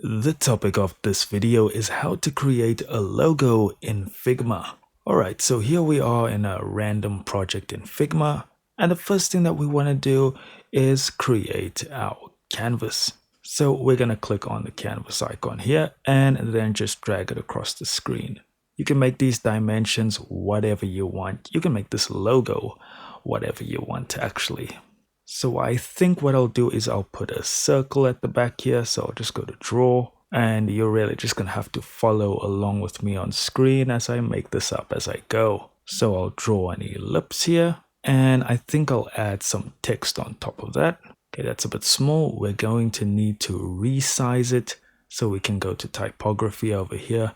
The topic of this video is how to create a logo in Figma. Alright, so here we are in a random project in Figma, and the first thing that we want to do is create our canvas. So we're going to click on the canvas icon here and then just drag it across the screen. You can make these dimensions whatever you want. You can make this logo whatever you want actually. So I think what I'll do is I'll put a circle at the back here. So I'll just go to draw, and you're really just gonna have to follow along with me on screen as I make this up as I go. So I'll draw an ellipse here, and I think I'll add some text on top of that. Okay, that's a bit small. We're going to need to resize it. So we can go to typography over here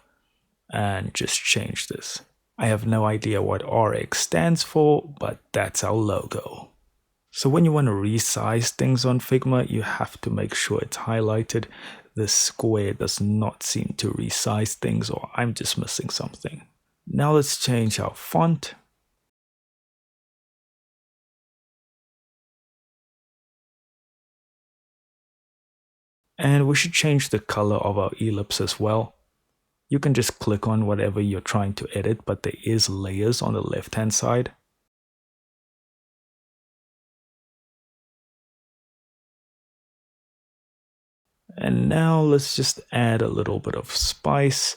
and just change this. I have no idea what RX stands for, but that's our logo. So when you want to resize things on Figma, you have to make sure it's highlighted. This square does not seem to resize things, or I'm just missing something. Now let's change our font. And we should change the color of our ellipse as well. You can just click on whatever you're trying to edit, but there is layers on the left-hand side. And now let's just add a little bit of spice.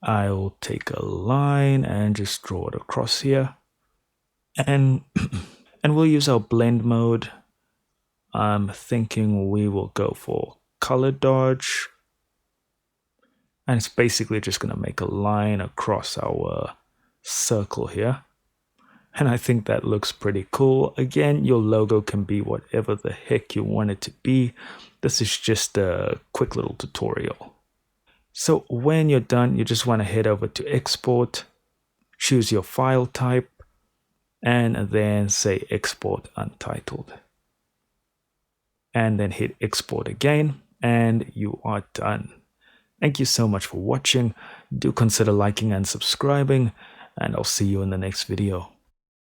I'll take a line and just draw it across here. And we'll use our blend mode. I'm thinking we will go for color dodge. And it's basically just going to make a line across our circle here. And I think that looks pretty cool. Again, your logo can be whatever the heck you want it to be. This is just a quick little tutorial. So when you're done, you just want to head over to export, choose your file type, and then say export untitled. And then hit export again, and you are done. Thank you so much for watching. Do consider liking and subscribing, and I'll see you in the next video.